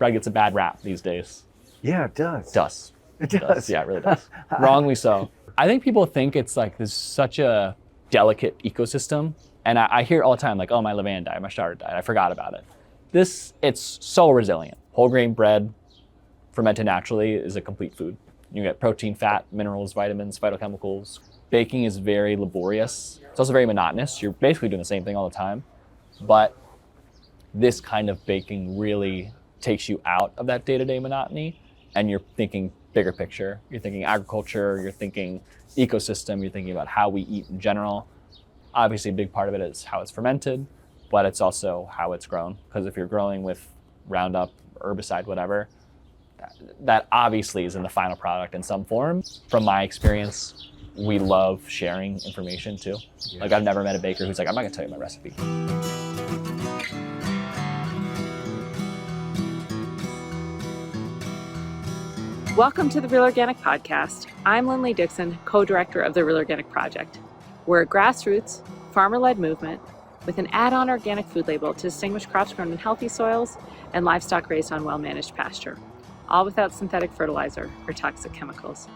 bread gets a bad rap these days. Yeah, it does. It does. Yeah, it really does. Wrongly so. I think people think it's like this such a delicate ecosystem. And I hear all the time, like, oh, my levain died, my starter died, I forgot about it. It's so resilient. Whole grain bread, fermented naturally, is a complete food. You get protein, fat, minerals, vitamins, phytochemicals. Baking is very laborious. It's also very monotonous. You're basically doing the same thing all the time. But this kind of baking really takes you out of that day-to-day monotony, and you're thinking bigger picture. You're thinking agriculture, you're thinking ecosystem, you're thinking about how we eat in general. Obviously, a big part of it is how it's fermented, but it's also how it's grown. Because if you're growing with Roundup, herbicide, whatever, that obviously is in the final product in some form. From my experience, we love sharing information too. Yeah. Like, I've never met a baker who's like, I'm not gonna tell you my recipe. Welcome to the Real Organic Podcast. I'm Linley Dixon, co-director of the Real Organic Project. We're a grassroots, farmer-led movement with an add-on organic food label to distinguish crops grown in healthy soils and livestock raised on well-managed pasture, all without synthetic fertilizer or toxic chemicals.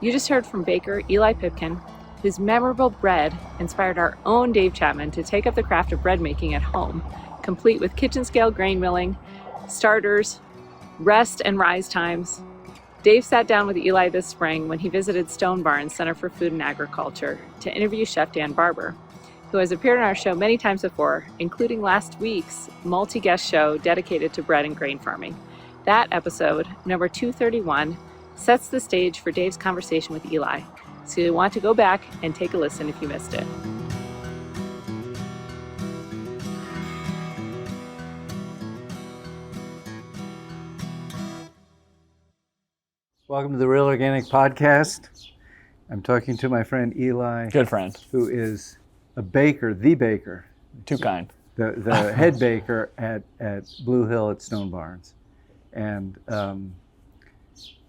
You just heard from baker Eli Pipkin, whose memorable bread inspired our own Dave Chapman to take up the craft of bread making at home, complete with kitchen-scale grain milling, starters, rest and rise times. Dave sat down with Eli this spring when he visited Stone Barns Center for Food and Agriculture to interview Chef Dan Barber, who has appeared on our show many times before, including last week's multi-guest show dedicated to bread and grain farming. That episode, number 231, sets the stage for Dave's conversation with Eli, so you'll want to go back and take a listen if you missed it. Welcome to the Real Organic Podcast. I'm talking to my friend Eli. Good friend. Who is a baker, the baker. Too kind. The head baker at Blue Hill at Stone Barns. And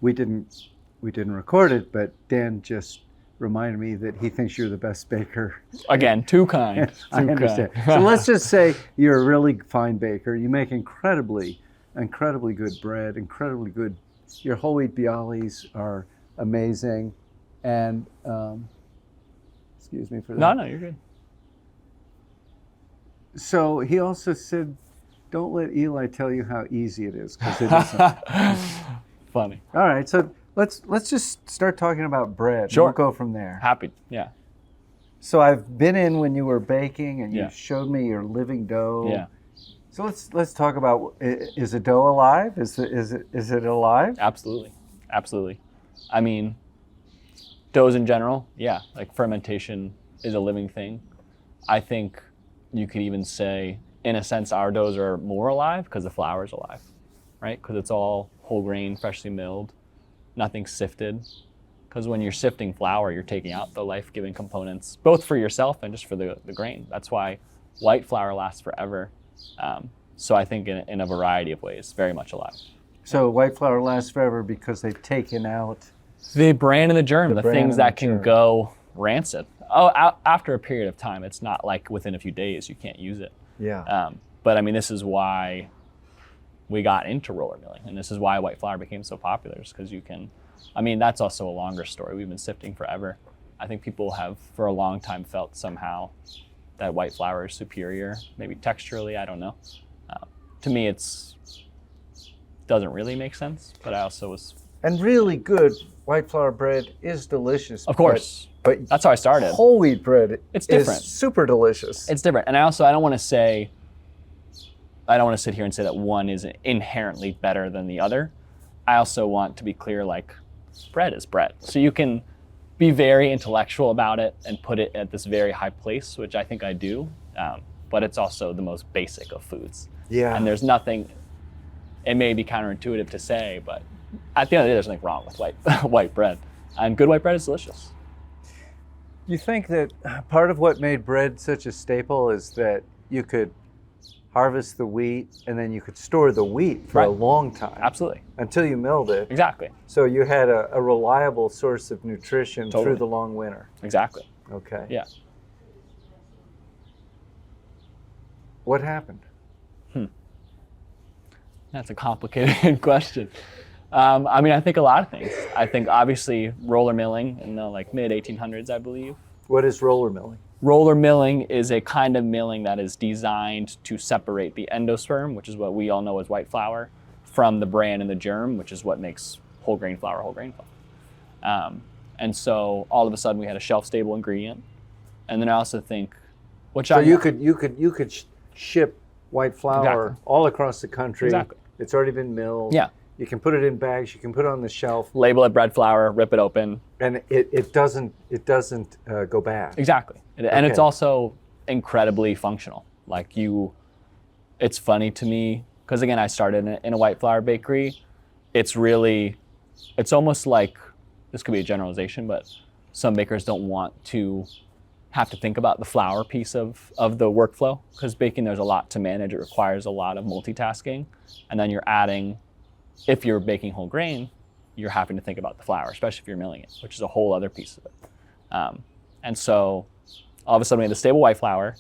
we didn't record it, but Dan just reminded me that he thinks you're the best baker. Again, too kind. I understand. So let's just say you're a really fine baker. You make incredibly good bread, incredibly good. Your whole wheat bialys are amazing. And excuse me for that. No, you're good. So he also said, don't let Eli tell you how easy it is, because it isn't. Funny. All right, so let's just start talking about bread. Sure. We'll go from there. Happy, yeah. So I've been in when you were baking, and Yeah. you showed me your living dough. Yeah. So let's talk about, is the dough alive? Is it alive? Absolutely. I mean, doughs in general, yeah, like fermentation is a living thing. I think you could even say, in a sense, our doughs are more alive because the flour is alive, right? Because it's all whole grain, freshly milled, nothing sifted. Because when you're sifting flour, you're taking out the life-giving components, both for yourself and just for the grain. That's why white flour lasts forever. So I think in a variety of ways, very much alive. So white flour lasts forever because they've taken out the bran and the germ, the things that can go rancid. After a period of time, it's not like within a few days you can't use it. Yeah. But I mean, this is why we got into roller milling, and this is why white flour became so popular, is because you can, I mean, that's also a longer story. We've been sifting forever. I think people have for a long time felt somehow that white flour is superior, maybe texturally, I don't know. To me, doesn't really make sense, but I also was... And really good white flour bread is delicious. Of course, but that's how I started. Whole wheat bread it's different. Is super delicious. It's different. And I don't want to sit here and say that one is inherently better than the other. I also want to be clear, like, bread is bread. So you can be very intellectual about it and put it at this very high place, which I think I do, but it's also the most basic of foods. Yeah. And there's nothing, it may be counterintuitive to say, but at the end of the day, there's nothing wrong with white bread. And good white bread is delicious. You think that part of what made bread such a staple is that you could harvest the wheat and then you could store the wheat for a long time. Absolutely. Until you milled it. Exactly. So you had a reliable source of nutrition through the long winter. Exactly. Okay. Yeah. What happened? That's a complicated question. I mean, I think a lot of things. I think obviously roller milling in the like mid 1800s, I believe. What is roller milling? Roller milling is a kind of milling that is designed to separate the endosperm, which is what we all know as white flour, from the bran and the germ, which is what makes whole grain flour whole grain flour. And so all of a sudden we had a shelf stable ingredient. And then I also think, you could ship white flour Exactly. all across the country. Exactly. It's already been milled. Yeah. You can put it in bags. You can put it on the shelf, label it bread flour, rip it open. and it doesn't go bad. Exactly. And it's Okay. also incredibly functional. Like it's funny to me, because again, I started in a white flour bakery. It's almost like, this could be a generalization, but some bakers don't want to have to think about the flour piece of the workflow, because baking, there's a lot to manage. It requires a lot of multitasking. And then you're adding, if you're baking whole grain, you're having to think about the flour, especially if you're milling it, which is a whole other piece of it. And so all of a sudden we had the stable white flour.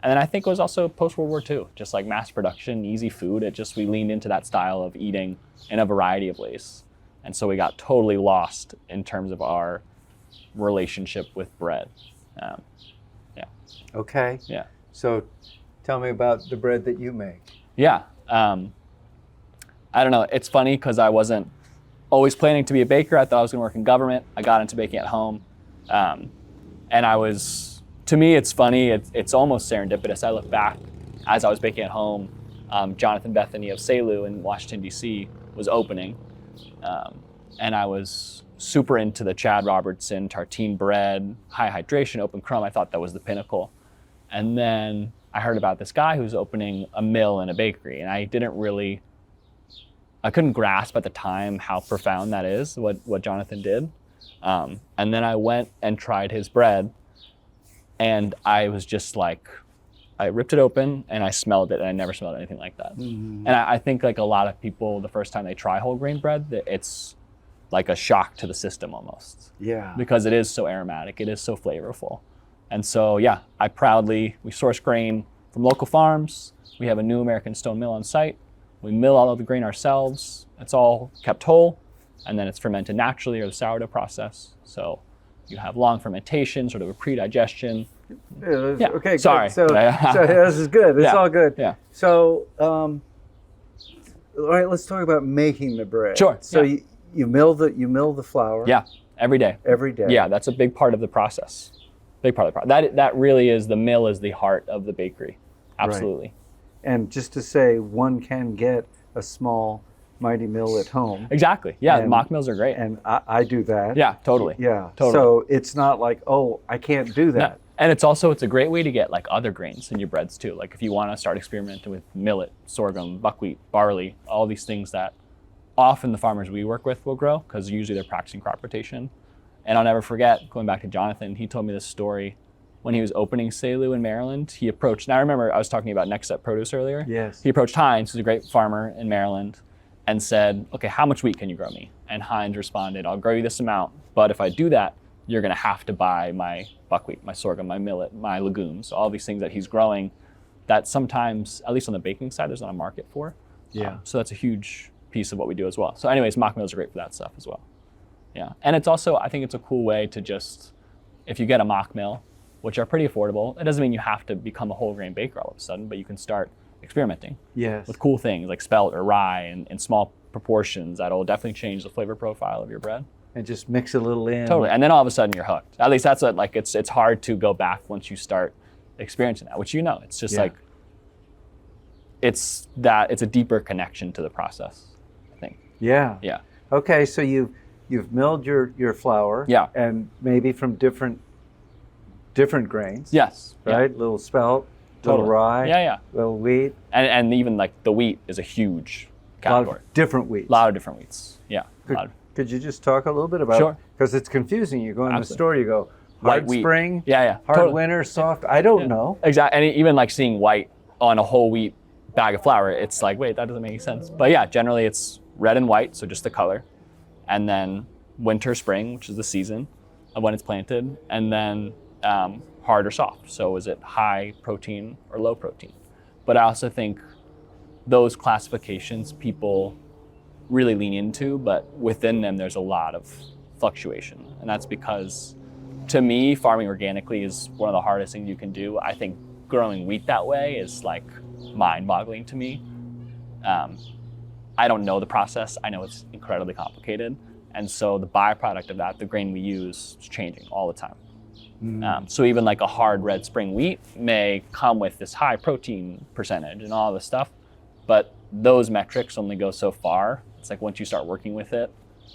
And then I think it was also post-World War II, just like mass production, easy food. We leaned into that style of eating in a variety of ways. And so we got totally lost in terms of our relationship with bread. Okay. Yeah. So tell me about the bread that you make. Yeah. I don't know. It's funny because I wasn't always planning to be a baker. I thought I was going to work in government. I got into baking at home. And to me, it's funny. It's almost serendipitous. I look back as I was baking at home, Jonathan Bethany of Selu in Washington, D.C. was opening. And I was super into the Chad Robertson tartine bread, high hydration, open crumb. I thought that was the pinnacle. And then I heard about this guy who's opening a mill and a bakery. And I couldn't grasp at the time how profound that is, what Jonathan did. And then I went and tried his bread. And I was just like, I ripped it open and I smelled it, and I never smelled anything like that. Mm-hmm. And I think like a lot of people, the first time they try whole grain bread, it's like a shock to the system almost. Yeah. Because it is so aromatic, it is so flavorful. And so yeah, we source grain from local farms. We have a new American stone mill on site. We mill all of the grain ourselves. It's all kept whole, and then it's fermented naturally, or the sourdough process. So you have long fermentation, sort of a pre-digestion. Yeah. Okay. Sorry. Good. So this is good. It's all good. Yeah. So, all right. Let's talk about making the bread. Sure. So you mill the flour. Yeah. Every day. Every day. Yeah. That's a big part of the process. Big part of the process. That really is, the mill is the heart of the bakery. Absolutely. Right. And just to say, one can get a small mighty mill at home. Exactly. Yeah. Mock mills are great. And I do that. Yeah. Totally. Yeah. Totally. So it's not like, oh, I can't do that. No. And it's a great way to get like other grains in your breads too. Like if you want to start experimenting with millet, sorghum, buckwheat, barley, all these things that often the farmers we work with will grow, because usually they're practicing crop rotation. And I'll never forget, going back to Jonathan, he told me this story when he was opening Selu in Maryland. He approached, and I remember I was talking about Next Step Produce earlier. Yes. He approached Heinz, who's a great farmer in Maryland, and said, okay, how much wheat can you grow me? And Heinz responded, I'll grow you this amount, but if I do that, you're going to have to buy my buckwheat, my sorghum, my millet, my legumes, all these things that he's growing that sometimes, at least on the baking side, there's not a market for. Yeah. So that's a huge piece of what we do as well. So anyways, mock mills are great for that stuff as well. Yeah. And it's also, I think it's a cool way to just, if you get a mock mill, which are pretty affordable, it doesn't mean you have to become a whole grain baker all of a sudden, but you can start experimenting with cool things like spelt or rye in small proportions that'll definitely change the flavor profile of your bread. And just mix a little in. Totally. And then all of a sudden you're hooked. At least that's it's hard to go back once you start experiencing that, which it's just like, it's a deeper connection to the process, I think. Yeah. Yeah. Okay, so you've milled your flour. Yeah. And maybe from different grains. Yes. Right? Yeah. Little spelt, little rye. Yeah. Little wheat. And even like the wheat is a huge category. A lot of different wheats. A lot of different wheats. Yeah. Could you just talk a little bit about it? Because it's confusing. You go in the store, you go, hard white spring, wheat. hard winter, soft. I don't know. Exactly. And even like seeing white on a whole wheat bag of flour, it's like, wait, that doesn't make any sense. But yeah, generally it's red and white, so just the color. And then winter, spring, which is the season of when it's planted. And then hard or soft. So is it high protein or low protein? But I also think those classifications people really lean into, but within them there's a lot of fluctuation. And that's because, to me, farming organically is one of the hardest things you can do. I think growing wheat that way is like mind-boggling to me. I don't know the process. I know it's incredibly complicated. And so the byproduct of that, the grain we use, is changing all the time. So even like a hard red spring wheat may come with this high protein percentage and all this stuff, but those metrics only go so far. It's like once you start working with it,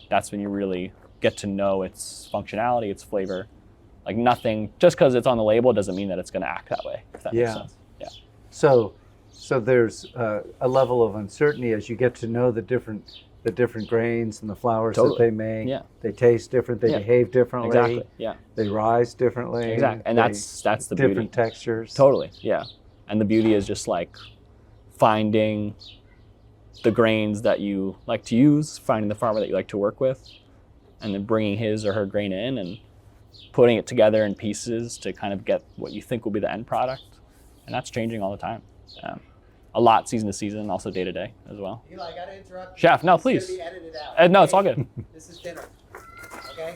that's when you really get to know its functionality, its flavor. Like nothing, just because it's on the label doesn't mean that it's going to act that way, if that makes sense. Yeah. So there's a level of uncertainty as you get to know the different grains and the flours that they make. Yeah. They taste different. They behave differently. Exactly. Yeah. They rise differently. Exactly. And that's the beauty. Different textures. Totally. Yeah. And the beauty is just like finding the grains that you like to use, finding the farmer that you like to work with, and then bringing his or her grain in and putting it together in pieces to kind of get what you think will be the end product. And that's changing all the time. A lot season to season, also day to day as well. Eli, I gotta interrupt you. Chef, no, This please. is gonna be edited out. No, it's all good. This is dinner. Okay?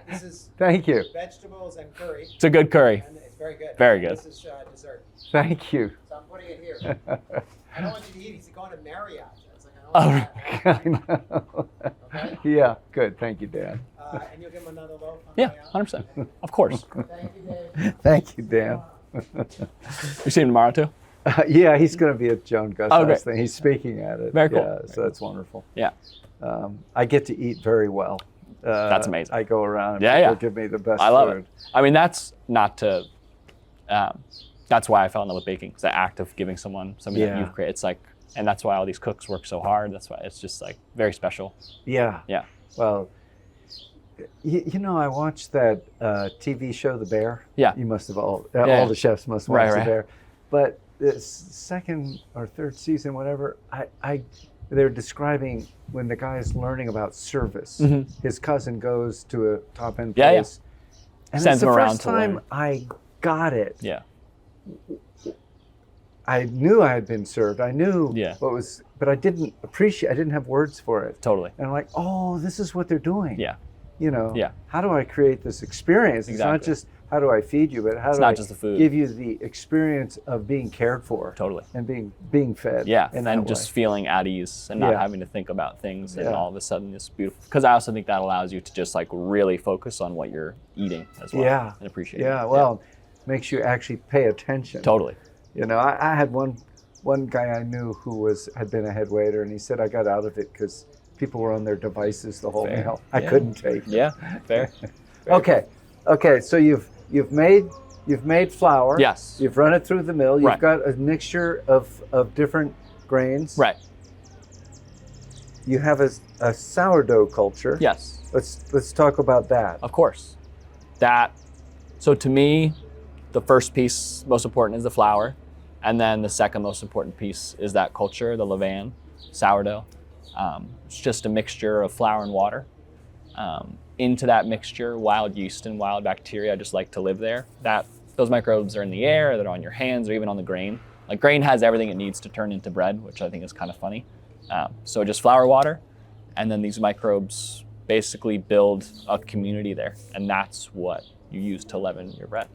This is Thank you. vegetables and curry. It's a good curry. And it's very good. Very good. This is dessert. Thank you. So I'm putting it here. I don't want you to eat. He's going to Marriott. It's like, I don't want that. I know. Okay? Yeah, good. Thank you, Dan. And you'll give him another loaf on Yeah, the way out? 100%. Of course. Thank you, Dave. Thank you, Dan. You see him tomorrow too? Yeah, he's going to be at Joan great. Gustaf's thing. He's speaking at it. Very cool. Yeah, Very so that's wonderful. Yeah. I get to eat very well. That's amazing. I go around and Yeah, people yeah. give me the best I love food. it. I mean, that's not to, that's why I fell in love with baking. It's the act of giving someone something that Yeah. you've created. It's like, and that's why all these cooks work so hard. That's why it's just like very special. Yeah. Yeah. Well, you know, I watched that TV show, The Bear. Yeah. You must have all Yeah. the chefs must watch Right, The right. Bear. But the second or third season, whatever, they're describing when the guy is learning about service. Mhm. His cousin goes to a top-end Yeah, yeah. place. And Sends it's the him around first to time learn. I got it. Yeah. I knew I had been served. I knew Yeah. what was, but I didn't have words for it. Totally. And I'm like, oh, this is what they're doing. Yeah. You know, Yeah. how do I create this experience? It's not Exactly. just how do I feed you, but how It's do not I just the food. give you the experience of being cared for Totally. and being fed. Yeah. in And that just way. feeling at ease and not Yeah. having to think about things and Yeah. all of a sudden it's beautiful. Because I also think that allows you to just like really focus on what you're eating as well. Yeah. And appreciate Yeah, it. well, makes you actually pay attention. Totally. You know, I had one guy I knew who had been a head waiter, and he said I got out of it because people were on their devices the whole Fair. meal. I Yeah. couldn't take it. Yeah. Fair. Okay. So you've made flour. Yes. You've run it through the mill. You've Right. got a mixture of different grains. Right. You have a sourdough culture. Yes. Let's talk about that. Of course. So to me, the first piece most important is the flour. And then the second most important piece is that culture, the levain, sourdough. It's just a mixture of flour and water. Into that mixture, wild yeast and wild bacteria just like to live there. Those microbes are in the air, they're on your hands, or even on the grain. Like grain has everything it needs to turn into bread, which I think is kind of funny. So just flour, water, and then these microbes basically build a community there. And that's what you use to leaven your bread.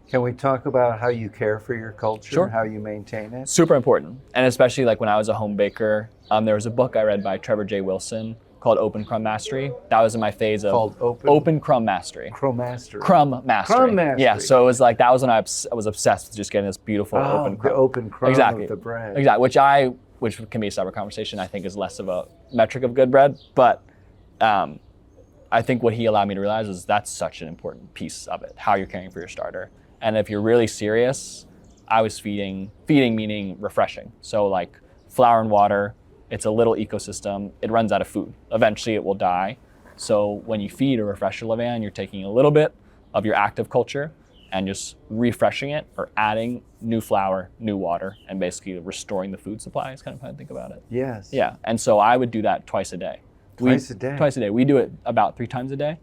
Can we talk about how you care for your culture, Sure. how you maintain it? Super important. And especially like when I was a home baker, there was a book I read by Trevor J. Wilson called Open Crumb Mastery. That was in my phase of Called Open Crumb Mastery. Crumb Mastery. Crumb Mastery. Crumb Mastery. Yeah, so it was like, that was when I was obsessed with just getting this beautiful open The crumb. open crumb Exactly. of the bread. Exactly, which can be a separate conversation, I think is less of a metric of good bread, but I think what he allowed me to realize is that's such an important piece of it, how you're caring for your starter. And if you're really serious, I was feeding meaning refreshing. So like flour and water, it's a little ecosystem. It runs out of food. Eventually it will die. So when you feed a refresher levain, you're taking a little bit of your active culture and just refreshing it or adding new flour, new water, and basically restoring the food supply is kind of how I think about it. Yes. Yeah, and so I would do that twice a day. Twice a day? Twice a day. We do it about 3 times a day.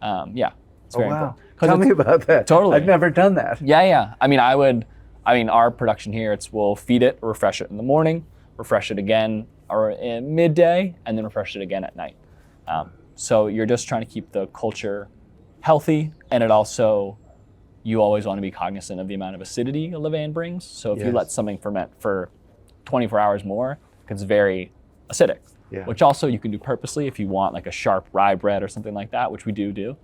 Yeah, it's very wow. important. 'Cause Tell me about that. Totally. I've never done that. Yeah. I mean, our production here, we'll feed it, refresh it in the morning. refresh it again or in midday, and then refresh it again at night. So you're just trying to keep the culture healthy, and it also, you always want to be cognizant of the amount of acidity a levain brings. So if you let something ferment for 24 hours more, it's very acidic, which also you can do purposely if you want like a sharp rye bread or something like that, which we do.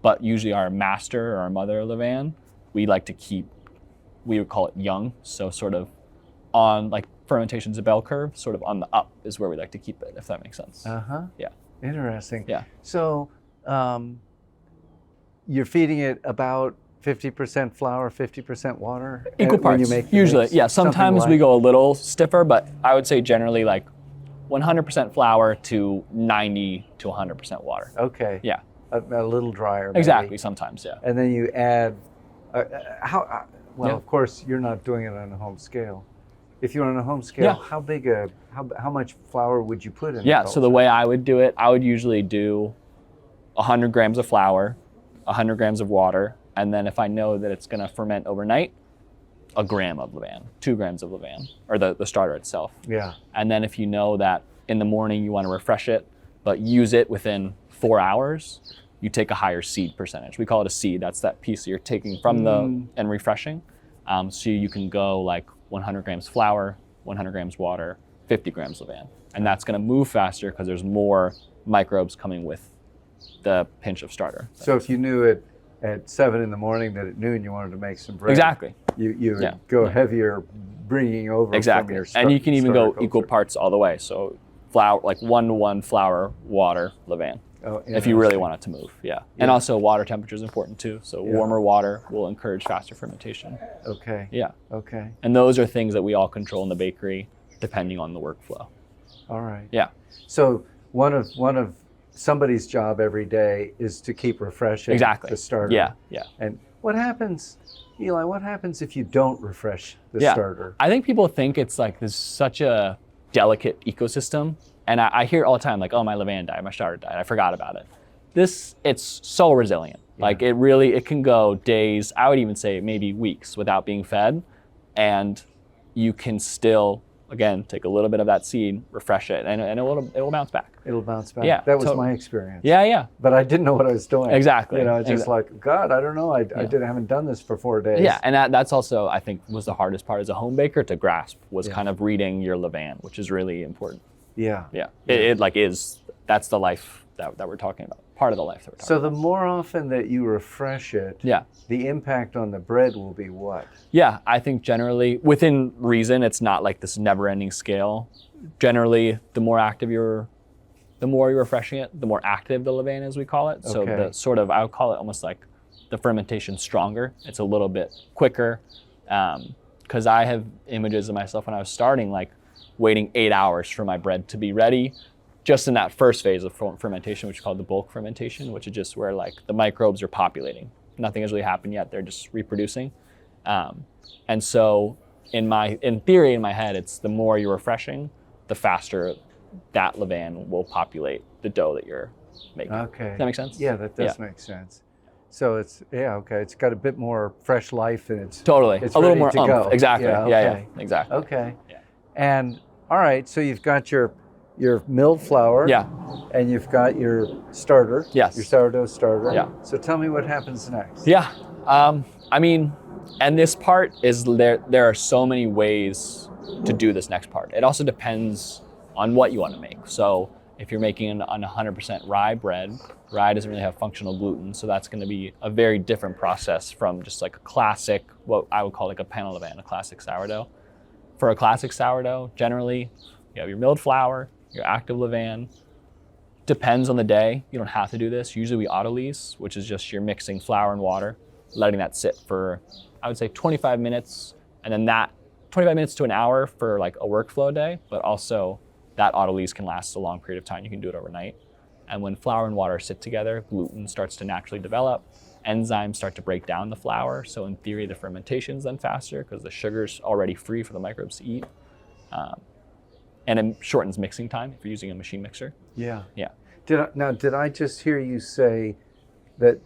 But usually our master or our mother levain, we like to keep, we would call it young. So sort of on like fermentation's a bell curve, sort of on the up is where we like to keep it, if that makes sense. Yeah. Interesting. Yeah. So you're feeding it about 50% flour, 50% water? Equal parts, when you make the usually. mix? Yeah, sometimes Something we like- go a little stiffer, but I would say generally like 100% flour to 90 to 100% water. Okay. Yeah. A little drier, maybe. Exactly, sometimes, yeah. And then you add, well, Yeah. of course, you're not doing it on a home scale. If you're on a home scale, how big how much flour would you put in? Yeah, so the way I would do it, I would usually do 100 grams of flour, 100 grams of water, and then if I know that it's gonna ferment overnight, a gram of levain, 2 grams of levain, or the starter itself. Yeah. And then if you know that in the morning you wanna refresh it, but use it within 4 hours, you take a higher seed percentage. We call it a seed. That's that piece that you're taking from and refreshing. So you can go like 100 grams flour, 100 grams water, 50 grams levain. And that's gonna move faster because there's more microbes coming with the pinch of starter. So if you knew it at 7 in the morning that at noon you wanted to make some bread, Exactly. you would go heavier, bringing over Exactly. from your And you can even go starter equal culture. parts all the way. So flour, like 1-to-1 flour, water, levain. Oh, If you really interesting. want it to move, And also water temperature is important too. So warmer water will encourage faster fermentation. Okay. Yeah. Okay. And those are things that we all control in the bakery, depending on the workflow. All right. Yeah. So one of somebody's job every day is to keep refreshing the starter. Yeah. And what happens, Eli, what happens if you don't refresh the starter? I think people think it's like this such a delicate ecosystem. And I hear it all the time, like, oh, my levain died, my starter died, I forgot about it. It's so resilient. Like it can go days, I would even say maybe weeks without being fed. And you can still, again, take a little bit of that seed, refresh it, and it will bounce back. It'll bounce back. Yeah, That was totally. my experience. Yeah. But I didn't know what I was doing. Exactly. You know, just like, God, I don't know. I haven't done this for 4 days. Yeah, and that's also, I think, was the hardest part as a home baker to grasp, was kind of reading your levain, which is really important. Yeah. It like is, that's the life that we're talking about, part of the life that we're talking So about. the more often that you refresh it, the impact on the bread will be what? Yeah, I think generally, within reason, it's not like this never-ending scale. Generally, the more you're refreshing it, the more active the levain is, we call it. So the sort of, I would call it almost like the fermentation stronger. It's a little bit quicker. Because I have images of myself when I was starting, like waiting 8 hours for my bread to be ready, just in that first phase of fermentation, which is called the bulk fermentation, which is just where like the microbes are populating. Nothing has really happened yet, they're just reproducing. And so in theory, in my head, it's the more you're refreshing, the faster that levain will populate the dough that you're making. Okay. Does that make sense? Yeah, that does make sense. So it's it's got a bit more fresh life and it's Totally. it's a little ready more to oomph. go. Exactly. Yeah, Yeah, exactly. Okay. Yeah. And all right, so you've got your milled flour. Yeah. And you've got your starter. Yes. Your sourdough starter. Yeah. So tell me what happens next. Yeah. I mean, and this part is there are so many ways to do this next part. It also depends on what you want to make. So if you're making on 100% rye bread, rye doesn't really have functional gluten, so that's going to be a very different process from just like a classic, what I would call like a panel levain, a classic sourdough. For a classic sourdough, generally, you have your milled flour, your active levain. Depends on the day. You don't have to do this. Usually we autolyse, which is just you're mixing flour and water, letting that sit for, I would say 25 minutes, and then that 25 minutes to an hour for like a workflow day, but also that autolyse can last a long period of time. You can do it overnight. And when flour and water sit together, gluten starts to naturally develop. Enzymes start to break down the flour. So in theory, the fermentation's then faster because the sugar's already free for the microbes to eat. And it shortens mixing time if you're using a machine mixer. Yeah. Yeah. Did I just hear you say that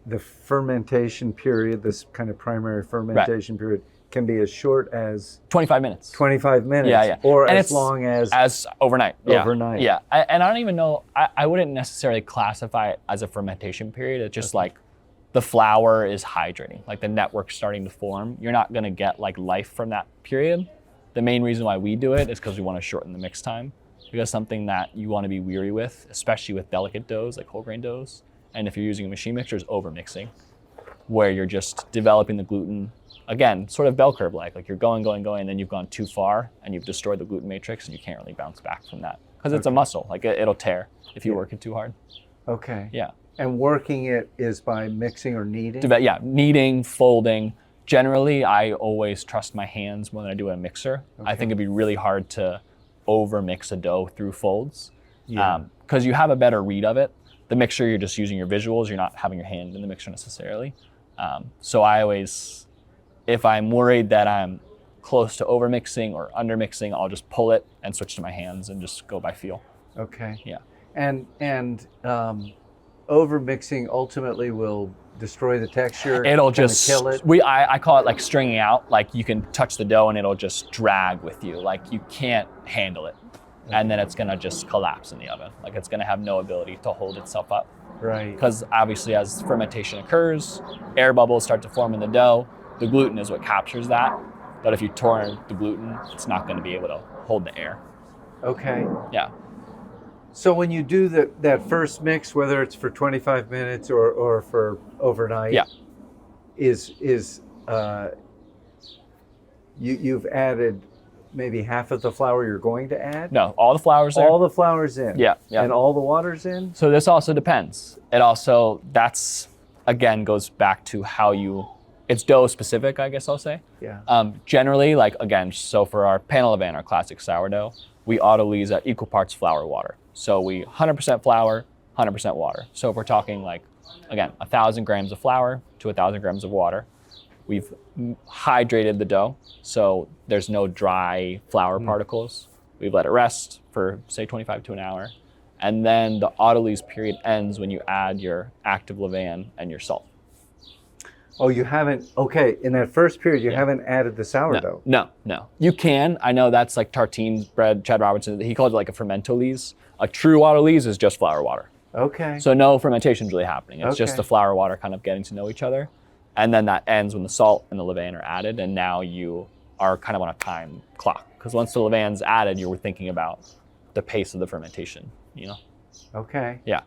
the fermentation period, this kind of primary fermentation period, can be as short as 25 minutes. 25 minutes. Yeah. Or and as long as overnight. Yeah. overnight. Yeah. And I don't even know, I wouldn't necessarily classify it as a fermentation period. It's just like the flour is hydrating, like the network's starting to form. You're not gonna get like life from that period. The main reason why we do it is because we want to shorten the mix time, because something that you want to be weary with, especially with delicate doughs like whole grain doughs, and if you're using a machine mixer, is over mixing, where you're just developing the gluten, again, sort of bell curve like you're going, and then you've gone too far and you've destroyed the gluten matrix and you can't really bounce back from that. Because it's a muscle, like it'll tear if you work it too hard. Okay. Yeah. And working it is by mixing or kneading? Yeah, kneading, folding. Generally, I always trust my hands more than I do a mixer. Okay. I think it'd be really hard to over mix a dough through folds, Yeah. because you have a better read of it. The mixer, you're just using your visuals. You're not having your hand in the mixer necessarily. So I always, if I'm worried that I'm close to over mixing or under mixing, I'll just pull it and switch to my hands and just go by feel. Okay. Yeah. And over mixing ultimately will destroy the texture. It'll kinda just kill it. I call it like stringing out. Like you can touch the dough and it'll just drag with you. Like you can't handle it, and then it's gonna just collapse in the oven. Like it's gonna have no ability to hold itself up. Right. Because obviously, as fermentation occurs, air bubbles start to form in the dough. The gluten is what captures that. But if you turn the gluten, it's not going to be able to hold the air. Okay. Yeah. So when you do that first mix, whether it's for 25 minutes or for overnight, Yeah. You've added maybe half of the flour you're going to add? No, all the flour's there. All the flour's in? Yeah. And all the water's in? So this also depends. That's, again, goes back to how it's dough specific, I guess I'll say. Yeah. Generally, like, again, so for our panel levain, our classic sourdough, we auto-lees at equal parts flour, water. So we 100% flour, 100% water. So if we're talking like, again, 1,000 grams of flour to 1,000 grams of water, we've hydrated the dough, so there's no dry flour particles. We've let it rest for, say, 25 to an hour. And then the autolyse period ends when you add your active levain and your salt. Oh, you haven't, okay, in that first period, you haven't added the sourdough. No. You can. I know that's like tartine bread. Chad Robertson, he called it like a fermentolyse. A true autolyse is just flour, water. Okay. So no fermentation's really happening. It's just Okay. the flour, water kind of getting to know each other. And then that ends when the salt and the levain are added, and now you are kind of on a time clock. Because once the levain's added, you're thinking about the pace of the fermentation, you know? Okay. Yeah.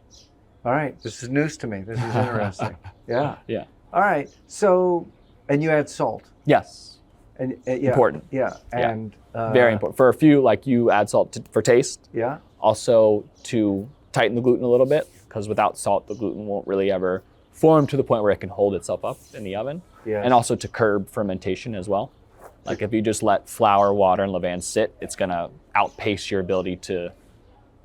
All right. This is news to me. This is interesting. Yeah. Yeah. All right. So, and you add salt. Yes. And yeah. Important. Yeah. Yeah. And Very important. For a few, like you add salt for taste. Yeah. Also to tighten the gluten a little bit, because without salt, the gluten won't really ever form to the point where it can hold itself up in the oven. Yes. And also to curb fermentation as well. Like if you just let flour, water, and levain sit, it's gonna outpace your ability to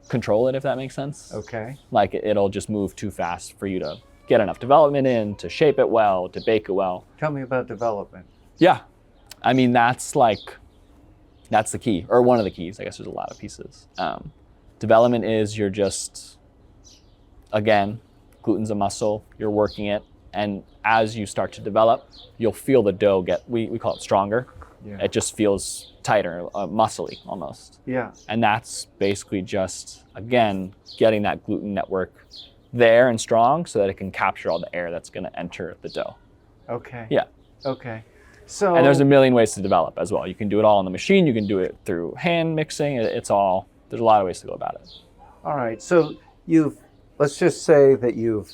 control it, if that makes sense. Okay. Like it'll just move too fast for you to get enough development in, to shape it well, to bake it well. Tell me about development. Yeah. I mean, that's the key, or one of the keys. I guess there's a lot of pieces. Development is you're just, again, gluten's a muscle, you're working it, and as you start to develop, you'll feel the dough get, we call it stronger. Yeah. It just feels tighter, muscly almost. Yeah. And that's basically just, again, getting that gluten network there and strong so that it can capture all the air that's going to enter the dough. Okay. Yeah. Okay. So. And there's a million ways to develop as well. You can do it all on the machine. You can do it through hand mixing. There's a lot of ways to go about it. All right. So let's just say that you've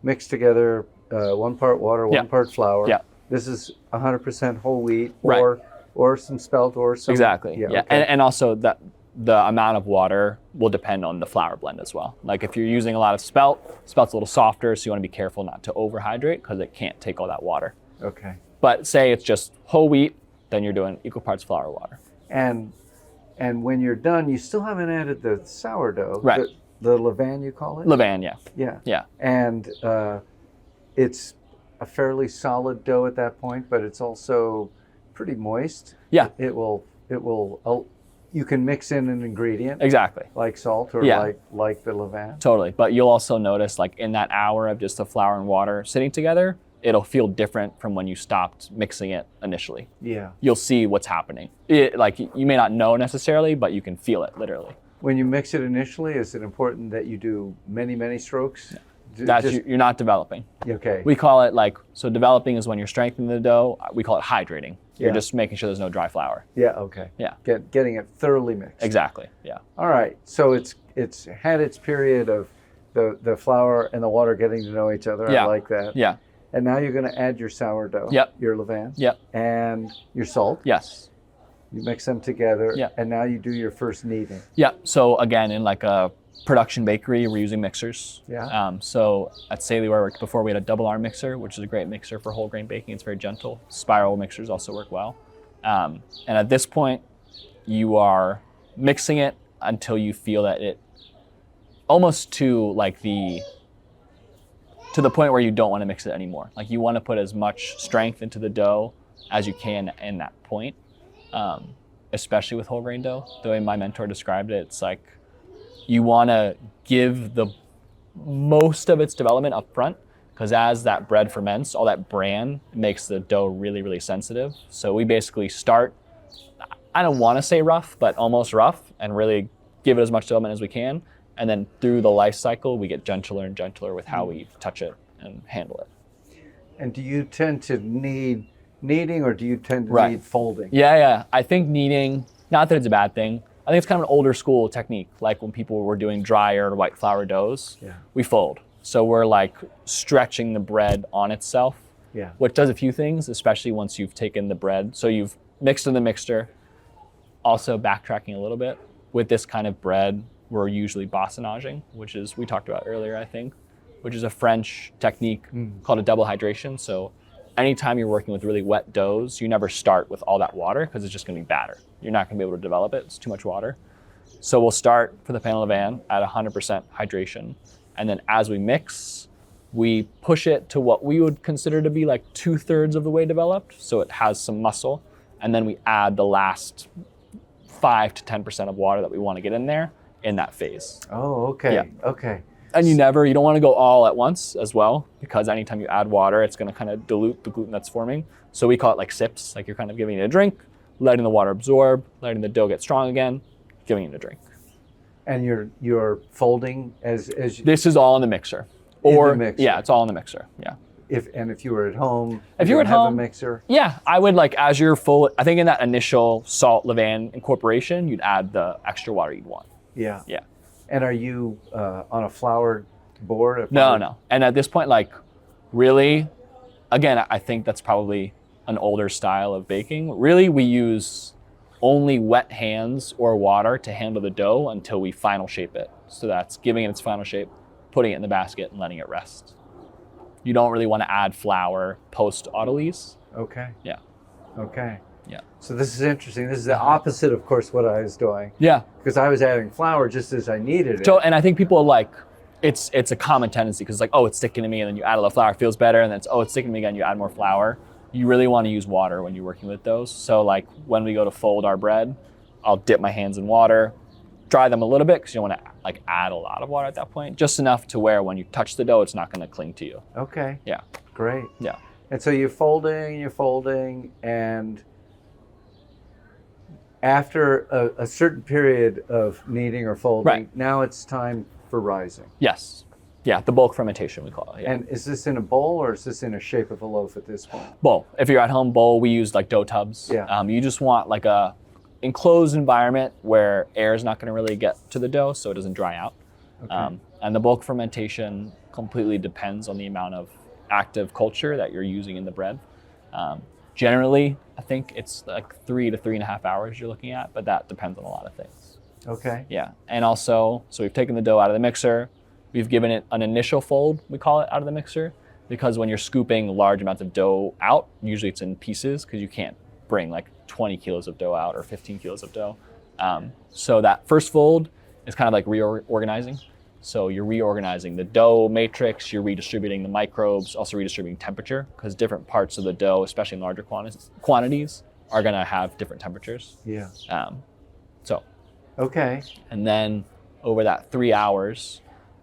mixed together 1 part water, 1 part flour. Yeah. This is 100% whole wheat, Right. or some spelt, or some. Exactly. Yeah. Okay. And also that the amount of water will depend on the flour blend as well. Like if you're using a lot of spelt's a little softer, so you want to be careful not to overhydrate because it can't take all that water. Okay. But say it's just whole wheat, then you're doing equal parts flour, water. And when you're done, you still haven't added the sourdough. Right. The levain, you call it? Levain, yeah. Yeah. Yeah. And it's a fairly solid dough at that point, but it's also pretty moist. Yeah. It will. You can mix in an ingredient Exactly. like salt or Yeah. like the levain. Totally. But you'll also notice like in that hour of just the flour and water sitting together, it'll feel different from when you stopped mixing it initially. Yeah. You'll see what's happening. Like you may not know necessarily, but you can feel it literally. When you mix it initially, is it important that you do many strokes? You're not developing. Okay. We call it so developing is when you're strengthening the dough. We call it hydrating. You're Yeah. just making sure there's no dry flour. Yeah. Okay. Yeah. Getting it thoroughly mixed. Exactly. Yeah. All right. So it's had its period of the flour and the water getting to know each other. Yeah. I like that. Yeah. And now you're going to add your sourdough. Yep. Your levain. Yep. And your salt. Yes. You mix them together. Yeah. And now you do your first kneading. Yeah. So again, in like a production bakery, we're using mixers. Yeah. So at Saley where I worked before, we had a double arm mixer, which is a great mixer for whole grain baking. It's very gentle. Spiral mixers also work well. And at this point, you are mixing it until you feel that it almost to the point where you don't want to mix it anymore. Like you want to put as much strength into the dough as you can in that point, especially with whole grain dough. The way my mentor described it, it's like you want to give the most of its development up front, because as that bread ferments, all that bran makes the dough really, really sensitive. So we basically start, I don't want to say rough, but almost rough, and really give it as much development as we can. And then through the life cycle, we get gentler and gentler with how we touch it and handle it. And do you tend to need kneading, or do you tend to Right. need folding? Yeah. I think kneading, not that it's a bad thing. I think it's kind of an older school technique, like when people were doing drier white flour doughs. Yeah. We fold. So we're like stretching the bread on itself, Yeah. which does a few things, especially once you've taken the bread. So you've mixed in the mixture. Also backtracking a little bit, with this kind of bread, we're usually bassonaging, which is, we talked about earlier, I think, which is a French technique called a double hydration. So anytime you're working with really wet doughs, you never start with all that water because it's just gonna be batter. You're not gonna be able to develop it, it's too much water. So we'll start for the pain levain at 100% hydration. And then as we mix, we push it to what we would consider to be like 2/3 of the way developed. So it has some muscle. And then we add the last 5 to 10% of water that we wanna get in there in that phase. Oh, okay. Yeah. Okay. And you don't want to go all at once as well, because anytime you add water, it's going to kind of dilute the gluten that's forming. So we call it like sips, like you're kind of giving it a drink, letting the water absorb, letting the dough get strong again, giving it a drink. And you're folding as This is all in the mixer. In the mixer. Yeah, it's all in the mixer. Yeah. if you were at home, If you were at have home, a mixer. Yeah, I would as you're full, I think in that initial salt levain incorporation, you'd add the extra water you'd want. Yeah. Yeah. And are you on a flour board? No. And at this point, really, again, I think that's probably an older style of baking. Really, we use only wet hands or water to handle the dough until we final shape it. So that's giving it its final shape, putting it in the basket, and letting it rest. You don't really want to add flour post autolyse. Okay. Yeah. Okay. Yeah. So this is interesting. This is the opposite, of course, what I was doing. Yeah. Because I was adding flour just as I needed it. So, and I think people it's a common tendency because it's sticking to me, and then you add a little flour, it feels better, and then it's sticking to me again, you add more flour. You really want to use water when you're working with those. So when we go to fold our bread, I'll dip my hands in water, dry them a little bit because you don't want to add a lot of water at that point, just enough to where when you touch the dough, it's not going to cling to you. Okay. Yeah. Great. Yeah. And so you're folding, and after a certain period of kneading or folding, Right. now it's time for rising. Yes. Yeah, the bulk fermentation we call it. Yeah. And is this in a bowl, or is this in a shape of a loaf at this point? Bowl. If you're at home, bowl, we use dough tubs. Yeah. You just want a enclosed environment where air is not going to really get to the dough, so it doesn't dry out. Okay. And the bulk fermentation completely depends on the amount of active culture that you're using in the bread. Generally, I think it's 3 to 3.5 hours you're looking at, but that depends on a lot of things. Okay. Yeah. And also, so we've taken the dough out of the mixer. We've given it an initial fold, we call it, out of the mixer, because when you're scooping large amounts of dough out, usually it's in pieces because you can't bring 20 kilos of dough out or 15 kilos of dough. So that first fold is kind of reorganizing. So you're reorganizing the dough matrix, you're redistributing the microbes, also redistributing temperature, because different parts of the dough, especially in larger quantities, are going to have different temperatures. Yeah. Okay. And then over that 3 hours,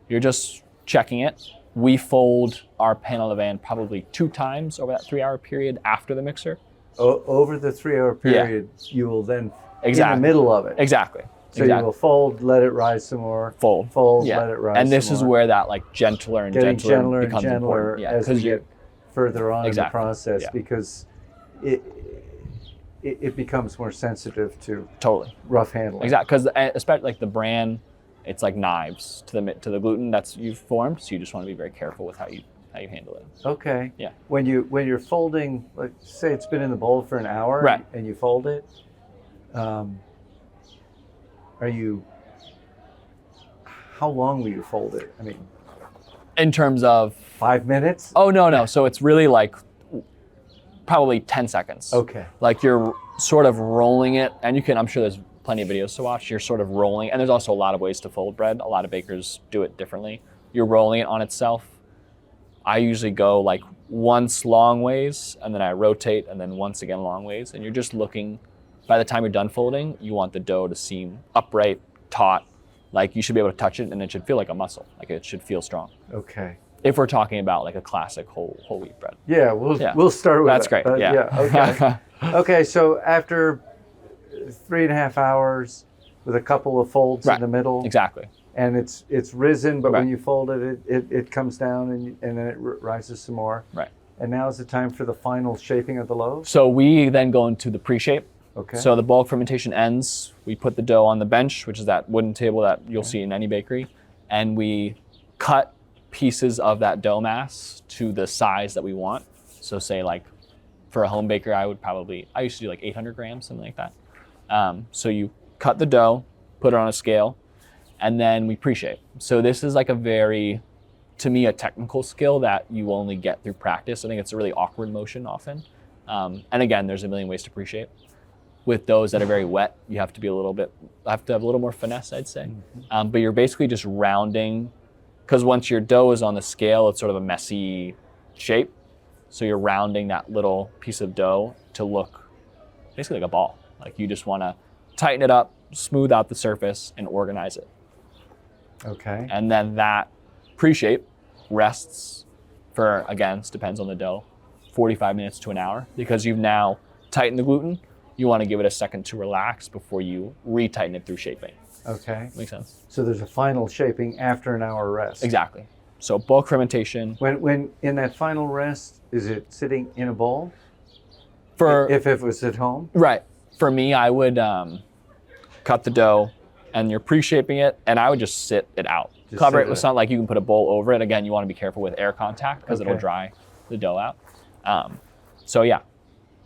you're just checking it. We fold our pan au levain probably 2 times over that 3-hour period after the mixer. Over the 3-hour period, you will then, in the middle of it. Exactly. So you will fold, let it rise some more. Fold, let it rise and this some is more. where that like gentler and Getting gentler and becomes gentler important. Yeah, as we get further on in the Exactly. process, Yeah. because it becomes more sensitive to totally rough handling. exactly, because especially like the bran, it's like knives to the gluten that's you've formed. So you just want to be very careful with how you handle it. Okay. Yeah. When you're folding, like say it's been in the bowl for an hour, Right. and you fold it, how long will you fold it? I mean, In terms of 5 minutes? oh no, so it's really like probably 10 seconds. Okay. Like you're sort of rolling it, and I'm sure there's plenty of videos to watch. You're sort of rolling, and there's also a lot of ways to fold bread. A lot of bakers do it differently. You're rolling it on itself. I usually go like once long ways, and then I rotate, and then once again long ways. And you're just looking, by the time you're done folding, you want the dough to seem upright, taut. Like you should be able to touch it, and it should feel like a muscle. Like it should feel strong. Okay. If we're talking about like a classic whole wheat bread. Yeah, we'll start with That's that. great. Okay. Okay, so after 3.5 hours with a couple of folds in the middle. Exactly. And it's risen, but when Right. you fold it, it comes down and then it rises some more. Right. And now is the time for the final shaping of the loaf? So we then go into the pre-shape. Okay. So the bulk fermentation ends. We put the dough on the bench, which is that wooden table that you'll see in any bakery, and we cut pieces of that dough mass to the size that we want. So say like for a home baker, I used to do like 800 grams, something like that. So you cut the dough, put it on a scale, and then we pre-shape. So this is like to me, a technical skill that you only get through practice. I think it's a really awkward motion often. And again, there's a million ways to pre-shape. With those that are very wet, you have to have a little more finesse, I'd say. Mm-hmm. But you're basically just rounding, because once your dough is on the scale, it's sort of a messy shape. So you're rounding that little piece of dough to look basically like a ball. Like you just want to tighten it up, smooth out the surface, and organize it. Okay. And then that pre-shape rests for, again, this depends on the dough, 45 minutes to an hour, because you've now tightened the gluten. You want to give it a second to relax before you retighten it through shaping. Okay. Makes sense? So there's a final shaping after an hour rest. Exactly. So bulk fermentation. When in that final rest, is it sitting in a bowl? If it was at home? Right. For me, I would cut the dough, and you're pre-shaping it, and I would just sit it out. Cover it with something, like you can put a bowl over it. Again, you want to be careful with air contact because it'll dry the dough out. So yeah.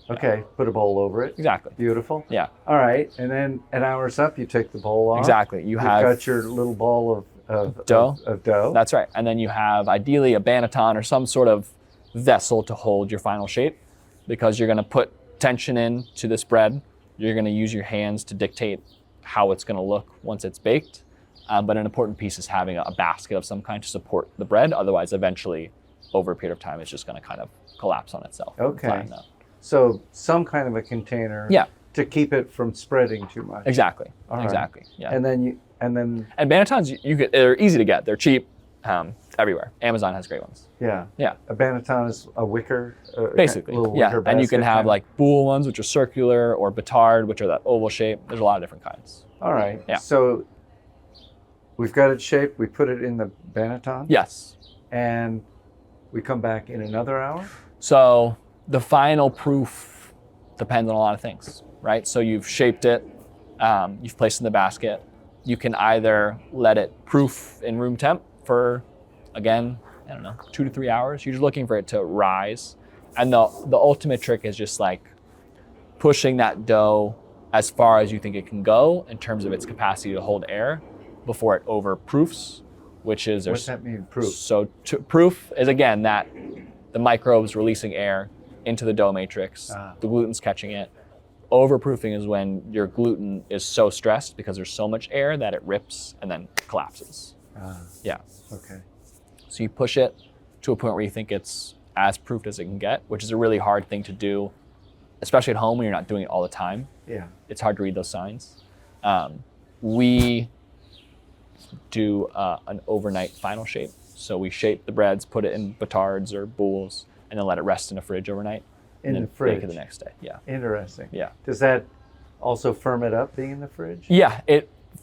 Okay, put a bowl over it. Exactly. Beautiful. Yeah. All right, and then an hour's up, you take the bowl off. Exactly. You've got your little ball of dough. Of dough. That's right. And then you have ideally a banneton or some sort of vessel to hold your final shape, because you're going to put tension into this bread. You're going to use your hands to dictate how it's going to look once it's baked. But an important piece is having a basket of some kind to support the bread. Otherwise, eventually, over a period of time, it's just going to kind of collapse on itself. Okay. So some kind of a container to keep it from spreading too much. Exactly. All right. Exactly. Yeah. And then bannetons, they're easy to get. They're cheap everywhere. Amazon has great ones. Yeah. Yeah. A banneton is a wicker. Basically. Little Yeah. wicker And you can basket have kind of. like boule ones, which are circular, or batard, which are that oval shape. There's a lot of different kinds. All right. Yeah. So we've got it shaped. We put it in the banneton. Yes. And we come back in another hour. So the final proof depends on a lot of things, right? So you've shaped it, you've placed it in the basket. You can either let it proof in room temp for, again, 2 to 3 hours. You're just looking for it to rise. And the ultimate trick is just like pushing that dough as far as you think it can go in terms of its capacity to hold air before it overproofs, which is... What's that mean, proof? So proof is, again, that the microbes releasing air into the dough matrix, the gluten's catching it. Overproofing is when your gluten is so stressed because there's so much air that it rips and then collapses. Yeah. Okay. So you push it to a point where you think it's as proofed as it can get, which is a really hard thing to do, especially at home when you're not doing it all the time. Yeah. It's hard to read those signs. We do an overnight final shape. So we shape the breads, put it in batards or boules, and then let it rest in a fridge overnight. In and the then fridge? Bake it the next day. Yeah. Interesting. Yeah. Does that also firm it up being in the fridge? Yeah.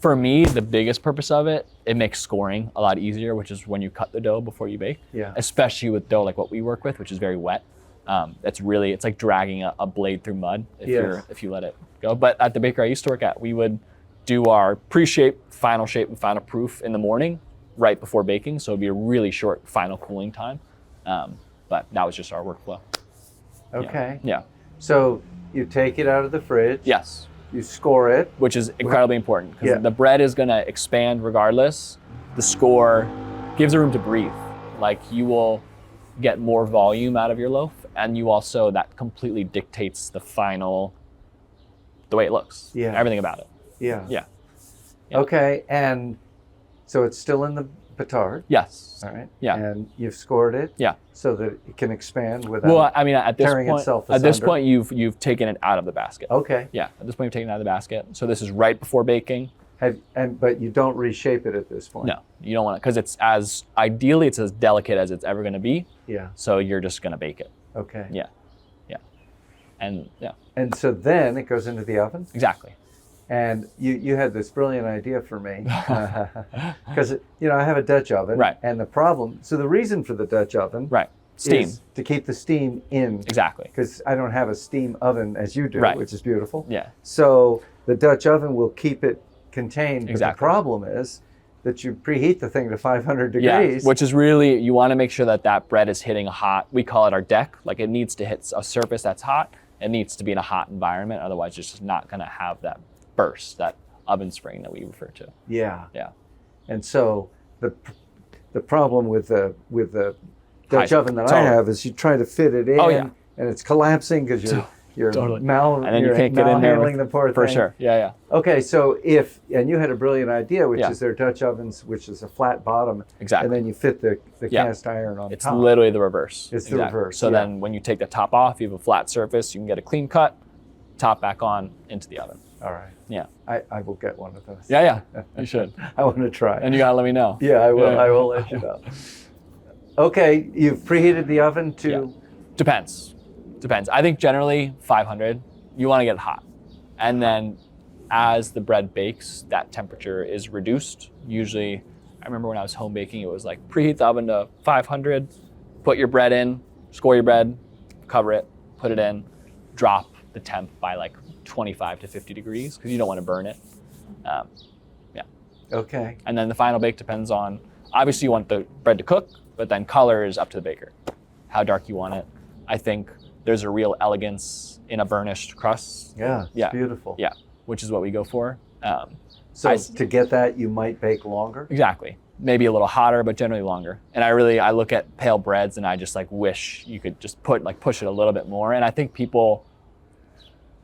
For me, the biggest purpose of it makes scoring a lot easier, which is when you cut the dough before you bake. Yeah. Especially with dough like what we work with, which is very wet. It's like dragging a blade through mud if you let it go. But at the bakery I used to work at, we would do our pre-shape, and final proof in the morning, right before baking. So it'd be a really short final cooling time. But that was just our workflow. Okay. Yeah. So you take it out of the fridge. Yes. You score it. Which is incredibly important because the bread is going to expand regardless. The score gives it room to breathe. Like you will get more volume out of your loaf, and you also, that completely dictates the way it looks. Yeah. Everything about it. Yeah. Yeah. Okay, and so it's still in the petard. Yes. All right. Yeah. And you've scored it. Yeah. So that it can expand without. Well, I mean, at this tearing point, itself you've taken it out of the basket. Okay. Yeah. At this point, you've taken it out of the basket. So this is right before baking. But you don't reshape it at this point. No, you don't want to, because ideally it's as delicate as it's ever going to be. Yeah. So you're just going to bake it. Okay. Yeah. Yeah. And yeah. And so then it goes into the oven. Exactly. And you had this brilliant idea for me, because I have a Dutch oven, Right. And the reason for the Dutch oven, Right. Steam. is to keep the steam in. Exactly. Because I don't have a steam oven as you do, Right. which is beautiful. Yeah. So the Dutch oven will keep it contained. Exactly. But the problem is that you preheat the thing to 500 degrees. Yeah, which is really, you want to make sure that bread is hitting a hot, we call it our deck, like it needs to hit a surface that's hot. It needs to be in a hot environment, otherwise it's just not going to have that burst, that oven spring that we refer to. Yeah. Yeah. And so the problem with the Dutch oven that I have is you try to fit it in, and it's collapsing because you're totally. and then you can't get in there handling the poor thing. For sure. Yeah, yeah. Okay, so and you had a brilliant idea, which is their Dutch ovens, which is a flat bottom, Exactly. and then you fit the cast iron on It's top. literally the reverse. It's the reverse. So then when you take the top off, you have a flat surface, you can get a clean cut, top back on, into the oven. All right. Yeah. I will get one of those. Yeah, you should. I want to try. And you gotta let me know. Yeah, I will. Yeah. I will let you know. Okay, you've preheated the oven to. Yeah. Depends. I think generally 500. You want to get it hot, and then as the bread bakes, that temperature is reduced. Usually, I remember when I was home baking, it was like preheat the oven to 500, put your bread in, score your bread, cover it, put it in, drop the temp by like 25 to 50 degrees because you don't want to burn it. Okay. And then the final bake depends on, obviously you want the bread to cook, but then color is up to the baker, how dark you want it. I think there's a real elegance in a burnished crust. Yeah, it's beautiful. Yeah, which is what we go for. So to get that, you might bake longer? Exactly. Maybe a little hotter, but generally longer. And I look at pale breads and I just like wish you could just push it a little bit more. And I think people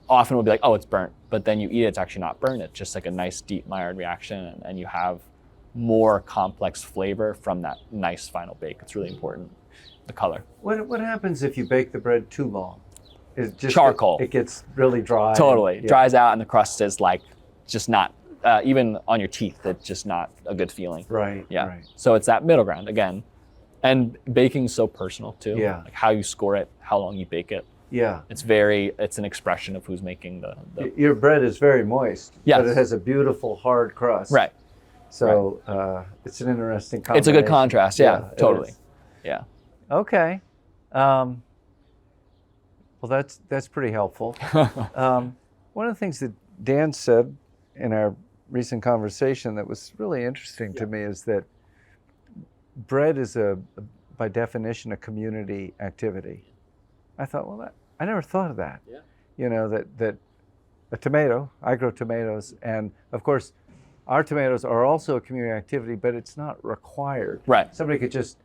often will be like, oh, it's burnt. But then you eat it, it's actually not burnt. It's just like a nice deep Maillard reaction, and you have more complex flavor from that nice final bake. It's really important, the color. What happens if you bake the bread too long? Is just charcoal. It gets really dry. Totally. Dries out and the crust is like just not, even on your teeth, it's just not a good feeling. Right. Yeah. Right. So it's that middle ground again. And baking's so personal too. Yeah. Like how you score it, how long you bake it. Yeah. It's an expression of who's making the Your bread is very moist, Yes. but it has a beautiful hard crust. Right. So it's an interesting combination. It's a good contrast. Yeah, it totally. is. Yeah. Okay. Well, that's pretty helpful. One of the things that Dan said in our recent conversation that was really interesting to me is that bread is by definition, a community activity. I thought, well, I never thought of that. Yeah. You know, that a tomato, I grow tomatoes, and of course, our tomatoes are also a community activity, but it's not required. Right. Somebody could just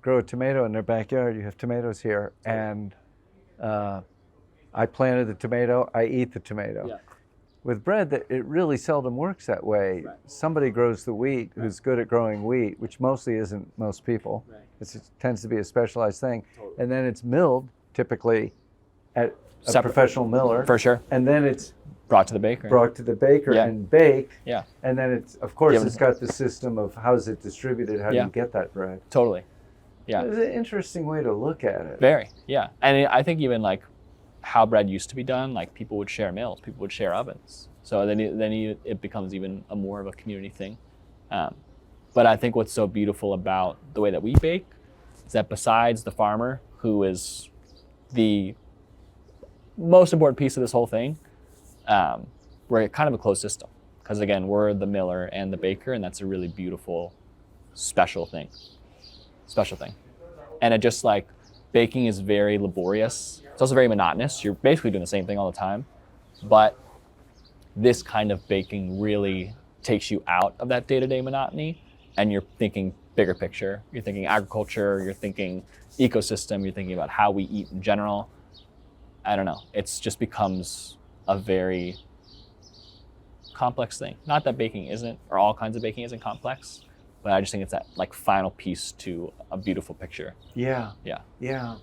grow a tomato in their backyard. You have tomatoes here, and I planted the tomato, I eat the tomato. Yeah. With bread, it really seldom works that way. Right. Somebody grows the wheat who's good at growing wheat, which mostly isn't most people. Right. It tends to be a specialized thing. Totally. And then it's milled, typically, at a professional miller. For sure. And then it's brought to the baker. brought to the baker Yeah. and baked. Yeah, And then it's, of course, Given- it's got the system of how's it distributed, how do Yeah. you get that bread. totally. Yeah. It's an interesting way to look at it. Very, yeah. And I think even like how bread used to be done, like people would share mills, people would share ovens. So then it becomes even a more of a community thing. But I think what's so beautiful about the way that we bake is that besides the farmer, who is the most important piece of this whole thing, we're kind of a closed system. Because again, we're the miller and the baker, and that's a really beautiful, special thing. And it just like, baking is very laborious. It's also very monotonous. You're basically doing the same thing all the time. But this kind of baking really takes you out of that day-to-day monotony, and you're thinking bigger picture. You're thinking agriculture, you're thinking ecosystem, you're thinking about how we eat in general. I don't know. It's just becomes a very complex thing. Not that baking isn't, or all kinds of baking isn't complex, but I just think it's that like final piece to a beautiful picture. Yeah. Yeah. Yeah.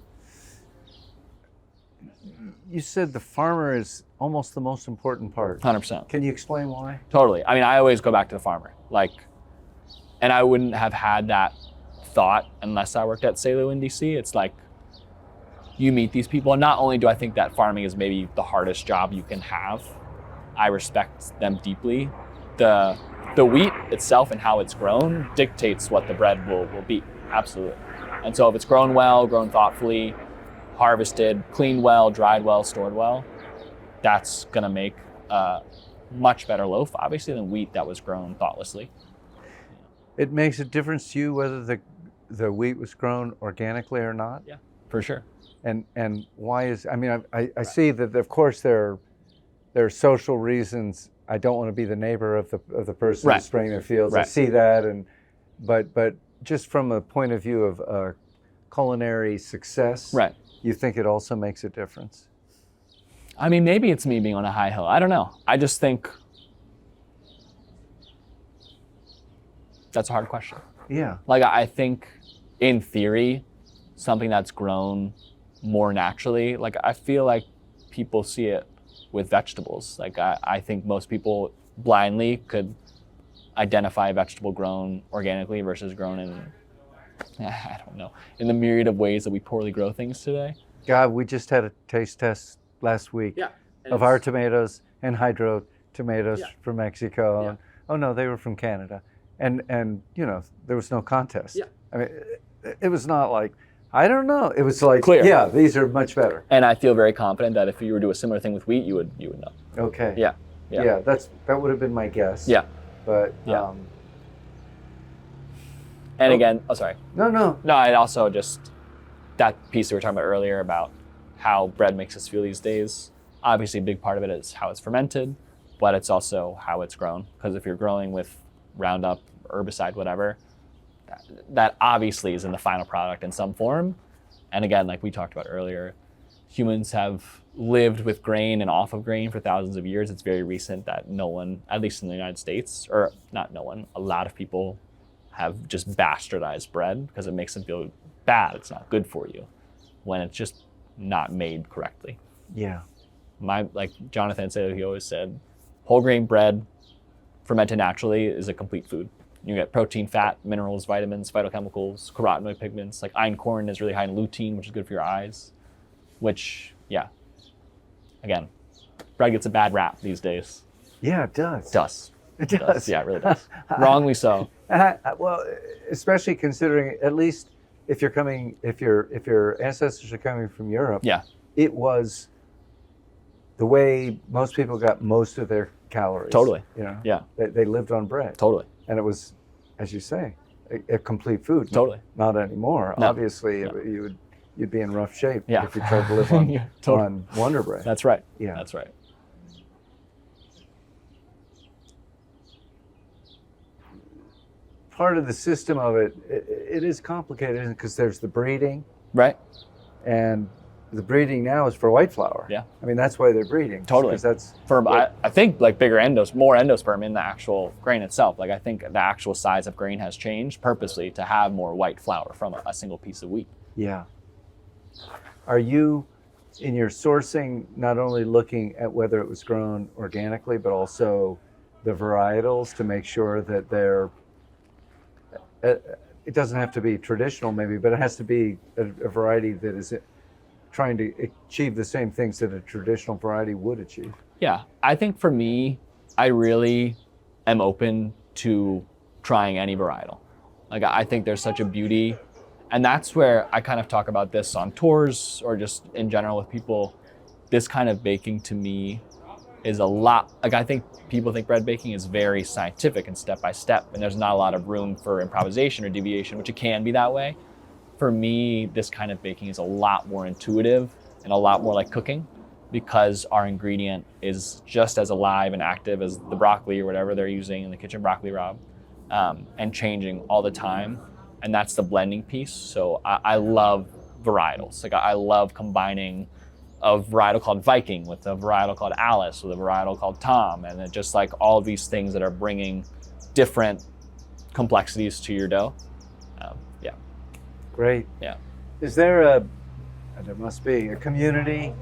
You said the farmer is almost the most important part. 100%. Can you explain why? Totally. I mean, I always go back to the farmer. Like, and I wouldn't have had that thought unless I worked at Salo in DC. It's like, you meet these people, and not only do I think that farming is maybe the hardest job you can have, I respect them deeply. The wheat itself and how it's grown dictates what the bread will be. Absolutely. And so if it's grown well, grown thoughtfully, harvested, cleaned well, dried well, stored well, that's gonna make a much better loaf, obviously, than wheat that was grown thoughtlessly. It makes a difference to you whether the wheat was grown organically or not? Yeah, for sure. And why is, I mean, I see that, of course, there are social reasons. I don't want to be the neighbor of the person Right. who's spraying their fields. I Right. see that, but just from a point of view of culinary success, Right. you think it also makes a difference? I mean, maybe it's me being on a high hill. I don't know. I just think that's a hard question. Yeah. Like, I think in theory, something that's grown more naturally, like I feel like people see it with vegetables. Like I think most people blindly could identify a vegetable grown organically versus grown in, I don't know, in the myriad of ways that we poorly grow things today. God, we just had a taste test last week of our tomatoes and hydro tomatoes from Mexico. Yeah. Oh no, they were from Canada. And you know, there was no contest. Yeah. I mean, it was not like, I don't know. It was like, Clear. yeah, these are much better. And I feel very confident that if you were to do a similar thing with wheat, you would know. Okay. Yeah. Yeah, that would have been my guess. Yeah. But Yeah. And again, sorry. no. No, I also just, that piece that we were talking about earlier about how bread makes us feel these days, obviously a big part of it is how it's fermented, but it's also how it's grown. Because if you're growing with Roundup, herbicide, whatever, that obviously is in the final product in some form. And again, like we talked about earlier, humans have lived with grain and off of grain for thousands of years. It's very recent that no one, at least in the United States, or not no one, a lot of people have just bastardized bread because it makes them feel bad. It's not good for you when it's just not made correctly. Yeah. Like Jonathan said, he always said, whole grain bread fermented naturally is a complete food. You get protein, fat, minerals, vitamins, phytochemicals, carotenoid pigments. Like einkorn is really high in lutein, which is good for your eyes. Which, yeah, again, bread gets a bad rap these days. Yeah, it does. It does. It does. Yeah, it really does. Wrongly so. Well, especially considering, at least if your ancestors are coming from Europe, Yeah, it was the way most people got most of their calories. Totally. You know, yeah, they lived on bread, totally. and it was, as you say, a complete food. Totally. Not anymore. No. Obviously, No. you'd be in rough shape Yeah. if you tried to live on, Yeah, totally. on Wonder Bread. That's right. Yeah. That's right. Part of the system of it is complicated because there's the breeding, Right? and the breeding now is for white flour. Yeah. I mean, that's why they're breeding. Totally. Because that's I think like more endosperm in the actual grain itself. Like I think the actual size of grain has changed purposely to have more white flour from a single piece of wheat. yeah. Are you in your sourcing, not only looking at whether it was grown organically, but also the varietals to make sure that they're, it doesn't have to be traditional maybe, but it has to be a variety that is trying to achieve the same things that a traditional variety would achieve? Yeah, I think for me, I really am open to trying any varietal. Like, I think there's such a beauty, and that's where I kind of talk about this on tours or just in general with people. This kind of baking to me is a lot, like, I think people think bread baking is very scientific and step by step, and there's not a lot of room for improvisation or deviation, which it can be that way. For me, this kind of baking is a lot more intuitive and a lot more like cooking, because our ingredient is just as alive and active as the broccoli or whatever they're using in the kitchen, broccoli rabe, and changing all the time. And that's the blending piece. So I love varietals. Like, I love combining a varietal called Viking with a varietal called Alice with a varietal called Tom, and it just like all these things that are bringing different complexities to your dough. Yeah. Great. Yeah. Is there there must be a community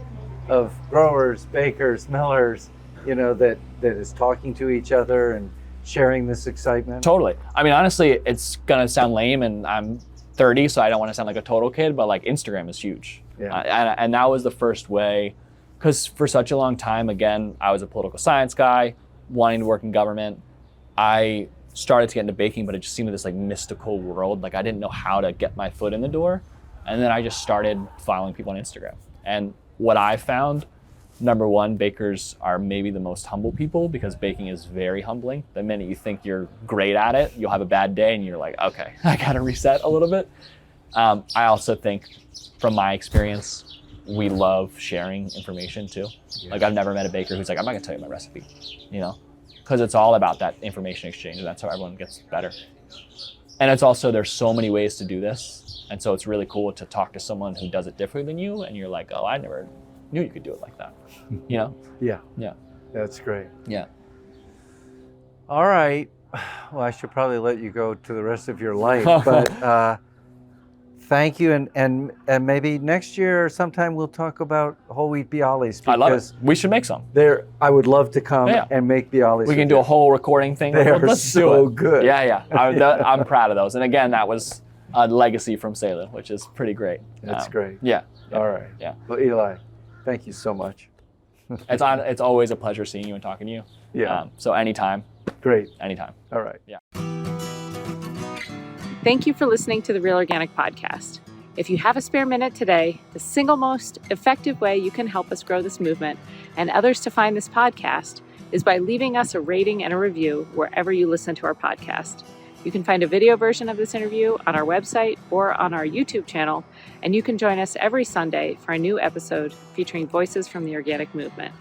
of growers, bakers, millers, that is talking to each other and sharing this excitement? Totally. I mean, honestly, it's gonna sound lame, and I'm 30, so I don't want to sound like a total kid, but like Instagram is huge. Yeah. And that was the first way, because for such a long time, again, I was a political science guy, wanting to work in government. I started to get into baking, but it just seemed this like mystical world. Like, I didn't know how to get my foot in the door. And then I just started following people on Instagram. And what I found, number one, bakers are maybe the most humble people, because baking is very humbling. The minute you think you're great at it, you'll have a bad day and you're like, okay, I gotta reset a little bit. I also think, from my experience, we love sharing information too. Yeah. Like, I've never met a baker who's like, I'm not gonna tell you my recipe, because it's all about that information exchange, and that's how everyone gets better. And it's also, there's so many ways to do this. And so it's really cool to talk to someone who does it differently than you, and you're like, oh, I never knew you could do it like that, Yeah. Yeah. That's great. Yeah. All right. Well, I should probably let you go to the rest of your life, but thank you. And maybe next year or sometime we'll talk about whole wheat bialys. I love it. We should make some. I would love to come and make bialys. We can do a whole recording thing. They are so good. Yeah. I'm proud of those. And again, that was a legacy from Salem, which is pretty great. That's great. Yeah. All right. Yeah. Well, Eli, thank you so much. It's always a pleasure seeing you and talking to you. Yeah. So anytime. Great. Anytime. All right. Yeah. Thank you for listening to the Real Organic Podcast. If you have a spare minute today, the single most effective way you can help us grow this movement and others to find this podcast is by leaving us a rating and a review wherever you listen to our podcast. You can find a video version of this interview on our website or on our YouTube channel, and you can join us every Sunday for a new episode featuring voices from the organic movement.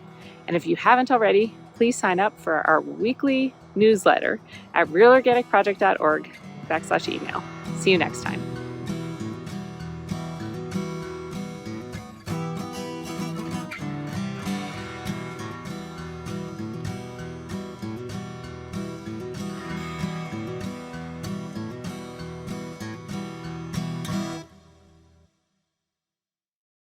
And if you haven't already, please sign up for our weekly newsletter at realorganicproject.org/email. See you next time.